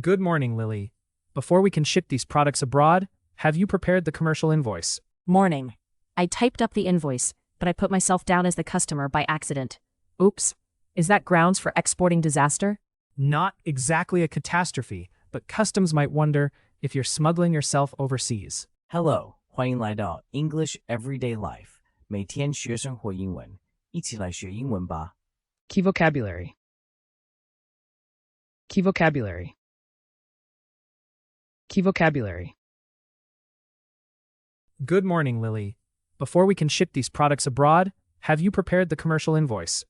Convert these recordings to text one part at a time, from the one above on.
Good morning, Lily. Before we can ship these products abroad, have you prepared the commercial invoice? Morning. I typed up the invoice, but I put myself down as the customer by accident. Oops. Is that grounds for exporting disaster? Not exactly a catastrophe, but customs might wonder if you're smuggling yourself overseas. Hello， 欢迎来到 English Everyday Life， 每天学生活英文，一起来学英文吧。Key vocabulary. Key vocabulary. Key vocabulary. Good morning, Lily. Before we can ship these products abroad, have you prepared the commercial invoice?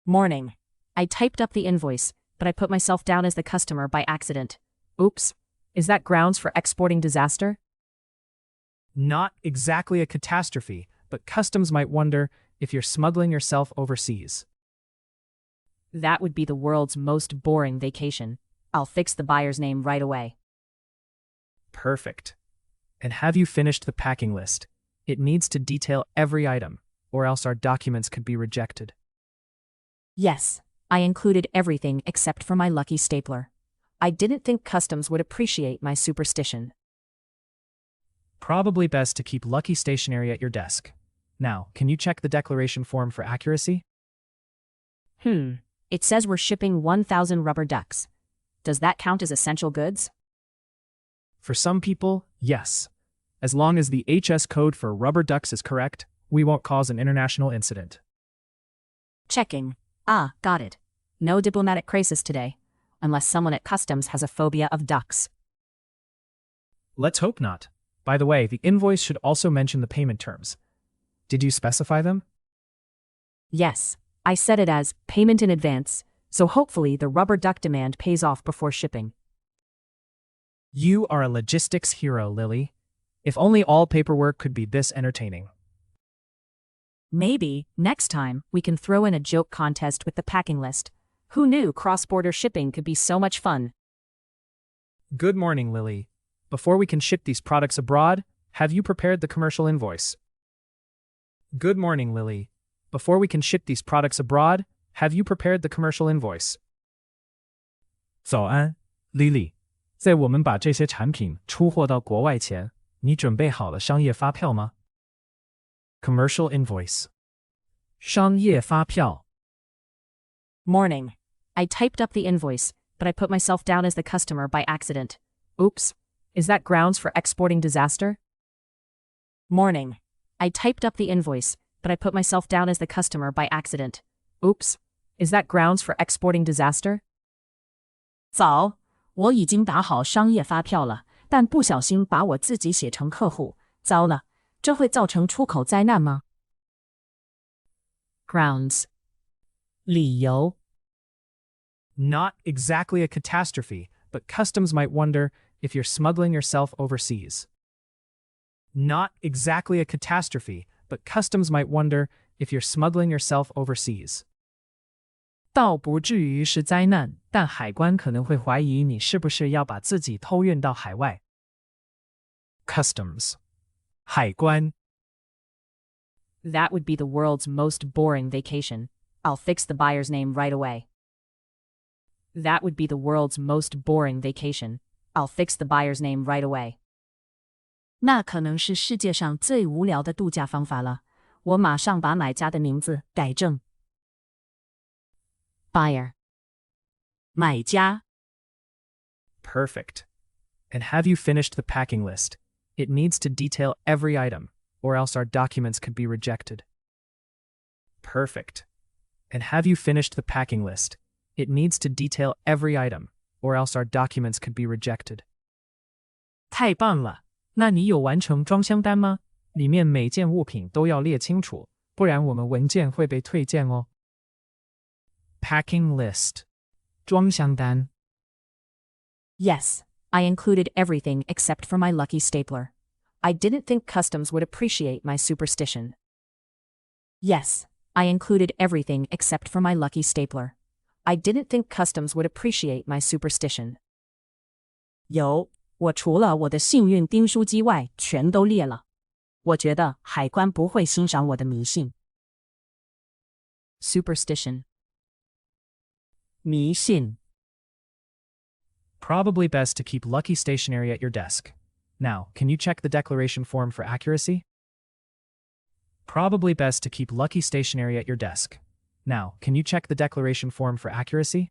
Morning. I typed up the invoice, but I put myself down as the customer by accident. Oops. Is that grounds for exporting disaster? Not exactly a catastrophe, but customs might wonder if you're smuggling yourself overseas. That would be the world's most boring vacation. I'll fix the buyer's name right away. Perfect. And have you finished the packing list? It needs to detail every item, or else our documents could be rejected. Yes, I included everything except for my lucky stapler. I didn't think customs would appreciate my superstition. Probably best to keep lucky stationery at your desk. Now, can you check the declaration form for accuracy? It says we're shipping 1,000 rubber ducks. Does that count as essential goods? For some people, yes. As long as the HS code for rubber ducks is correct, we won't cause an international incident. Checking. Ah, got it. No diplomatic crisis today, unless someone at customs has a phobia of ducks. Let's hope not. By the way, the invoice should also mention the payment terms. Did you specify them? Yes, I set it as payment in advance, so hopefully the rubber duck demand pays off before shipping. You are a logistics hero, Lily. If only all paperwork could be this entertaining. Maybe, next time, we can throw in a joke contest with the packing list. Who knew cross-border shipping could be so much fun? Good morning, Lily. Before we can ship these products abroad, have you prepared the commercial invoice? Good morning, Lily. Before we can ship these products abroad, have you prepared the commercial invoice? 早安 Lily. 在我们把这些产品出货到国外前，你准备好了商业发票吗？ Commercial invoice. 商业发票 Morning. I typed up the invoice, but I put myself down as the customer by accident. Oops. Is that grounds for exporting disaster? Morning. I typed up the invoice, but I put myself down as the customer by accident. Oops. Is that grounds for exporting disaster? 早，我已经打好商业发票了，但不小心把我自己写成客户。糟了，这会造成出口灾难吗？ Grounds. 理由 Not exactly a catastrophe, but customs might wonder if you're smuggling yourself overseas. Not exactly a catastrophe, but customs might wonder if you're smuggling yourself overseas. 倒不至于是灾难，但海关可能会怀疑你是不是要把自己偷运到海外。Customs. 海关 That would be the world's most boring vacation. I'll fix the buyer's name right away. That would be the world's most boring vacation. I'll fix the buyer's name right away. 那可能是世界上最无聊的度假方法了。我马上把买家的名字改正。Buyer. 买家 Perfect. And have you finished the packing list? It needs to detail every item, or else our documents could be rejected. Perfect. And have you finished the packing list? It needs to detail every item, or else our documents could be rejected. 太棒了！那你有完成装箱单吗？里面每件物品都要列清楚，不然我们文件会被退件哦。Packing list. 装箱单 Yes, I included everything except for my lucky stapler. I didn't think customs would appreciate my superstition. Yes, I included everything except for my lucky stapler. I didn't think customs would appreciate my superstition. 有，我除了我的幸运订书机外，全都列了。我觉得海关不会欣赏我的迷信。Superstition. 迷信 Probably best to keep lucky stationery at your desk. Now, can you check the declaration form for accuracy? Probably best to keep lucky stationery at your desk. Now, can you check the declaration form for accuracy?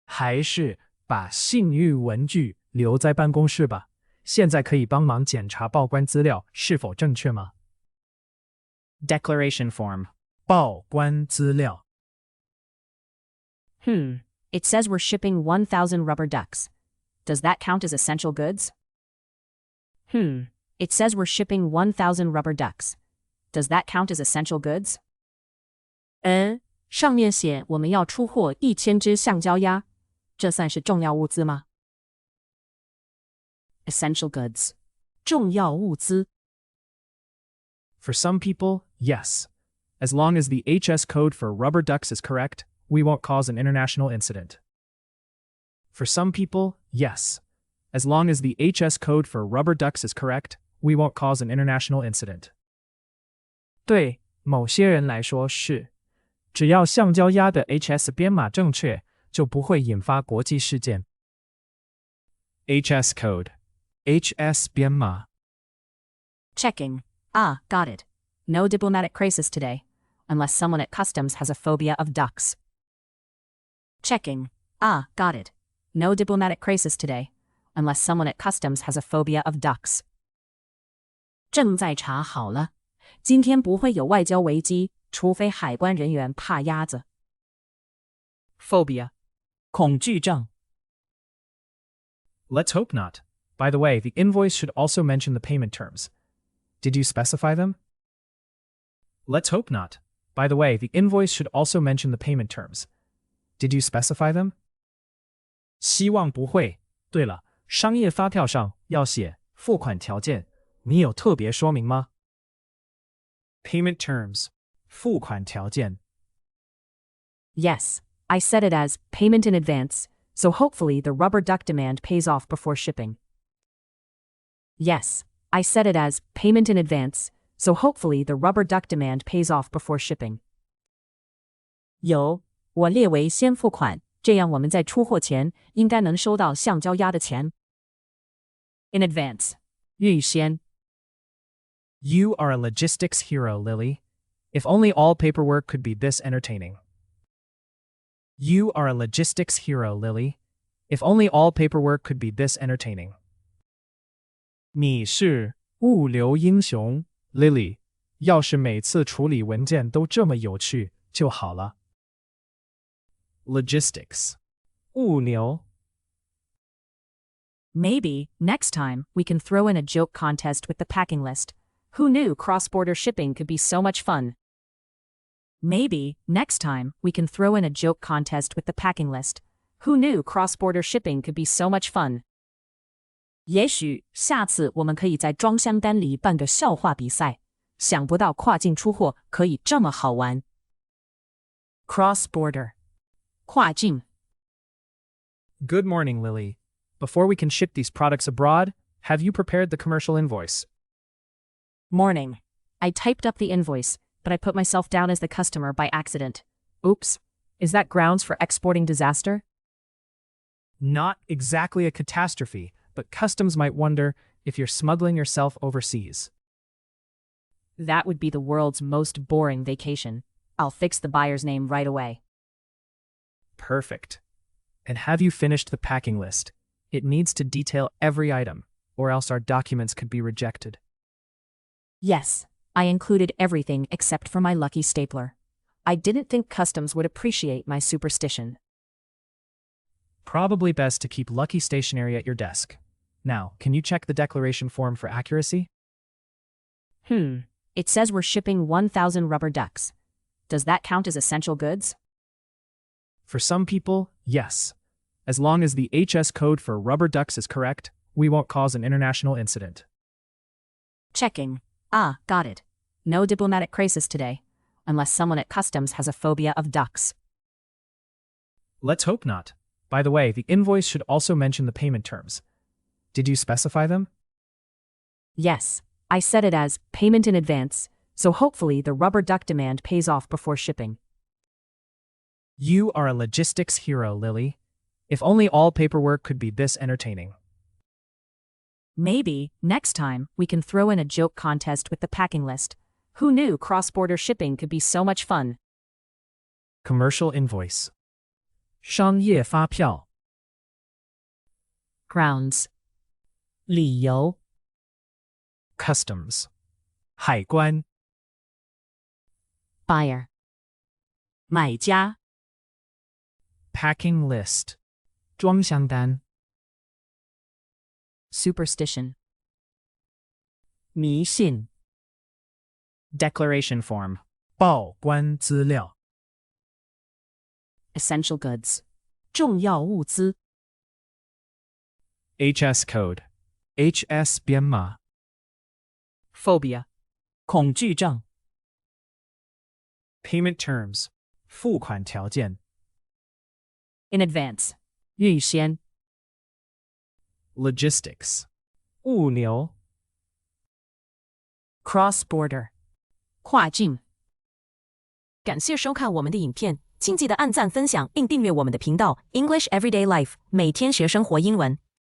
还是把幸运文具留在办公室吧。现在可以帮忙检查报关资料是否正确吗？ Declaration form. 报关资料。It says we're shipping 1,000 rubber ducks. Does that count as essential goods? It says we're shipping 1,000 rubber ducks. Does that count as essential goods? 上面写我们要出货1000只橡胶鸭，这算是重要物资吗？ Essential goods. 重要物资。 For some people, yes. As long as the HS code for rubber ducks is correct, we won't cause an international incident. For some people, yes. As long as the HS code for rubber ducks is correct, we won't cause an international incident. 对某些人来说是，只要橡胶鸭的 HS 编码正确，就不会引发国际事件。 HS code. HS 编码。 Checking. Got it. No diplomatic crisis today, unless someone at customs has a phobia of ducks. Checking. Got it. No diplomatic crisis today, unless someone at customs has a phobia of ducks. 正在查好了，今天不会有外交危机，除非海关人员怕鸭子。 Phobia. 恐惧症。 Let's hope not. By the way, the invoice should also mention the payment terms. Did you specify them? Let's hope not. By the way, the invoice should also mention the payment terms. Did you specify them? 希望不会。对了，商业发票上要写付款条件，你有特别说明吗？ Payment terms. 付款条件。 Yes, I set it as payment in advance, so hopefully the rubber duck demand pays off before shipping. Yes, I set it as payment in advance, so hopefully the rubber duck demand pays off before shipping. 有，我列为先付款，这样我们在出货前应该能收到橡胶鸭的钱。In advance. 预先。 You are a logistics hero, Lily. If only all paperwork could be this entertaining. You are a logistics hero, Lily. If only all paperwork could be this entertaining. 你是物流英雄 Lily， 要是每次处理文件都这么有趣就好了。 Logistics. 物流。 Maybe, next time, we can throw in a joke contest with the packing list. Who knew cross-border shipping could be so much fun? Maybe, next time, we can throw in a joke contest with the packing list. Who knew cross-border shipping could be so much fun? 也许下次我们可以在装箱单里办个笑话比赛。想不到跨境出货可以这么好玩。Cross-border. 跨境。 Good morning, Lily. Before we can ship these products abroad, have you prepared the commercial invoice? Morning. I typed up the invoice, but I put myself down as the customer by accident. Oops. Is that grounds for exporting disaster? Not exactly a catastrophe, but customs might wonder if you're smuggling yourself overseas. That would be the world's most boring vacation. I'll fix the buyer's name right away. Perfect. And have you finished the packing list? It needs to detail every item, or else our documents could be rejected. Yes, I included everything except for my lucky stapler. I didn't think customs would appreciate my superstition. Probably best to keep lucky stationery at your desk. Now, can you check the declaration form for accuracy? It says we're shipping 1,000 rubber ducks. Does that count as essential goods? For some people, yes. As long as the HS code for rubber ducks is correct, we won't cause an international incident. Checking. Got it. No diplomatic crisis today, unless someone at customs has a phobia of ducks. Let's hope not. By the way, the invoice should also mention the payment terms. Did you specify them? Yes, I set it as payment in advance, so hopefully the rubber duck demand pays off before shipping. You are a logistics hero, Lily. If only all paperwork could be this entertaining. Maybe, next time, we can throw in a joke contest with the packing list. Who knew cross-border shipping could be so much fun? Commercial invoice. 商业发票、 Grounds. 理由、 Customs. 海关、 Buyer. 买家 Packing list. 装箱单、 Superstition. 迷信、 Declaration form. 报关资料、 Essential goods. 重要物资 HS code. HS 编码、 Phobia. 恐惧症、 Payment terms. 付款条件、 In advance. 预先 Logistics. 物流、 Cross-border. 跨境感谢收看我们的影片，请记得按赞、分享并订阅我们的频道 English Everyday Life， 每天学生活英文。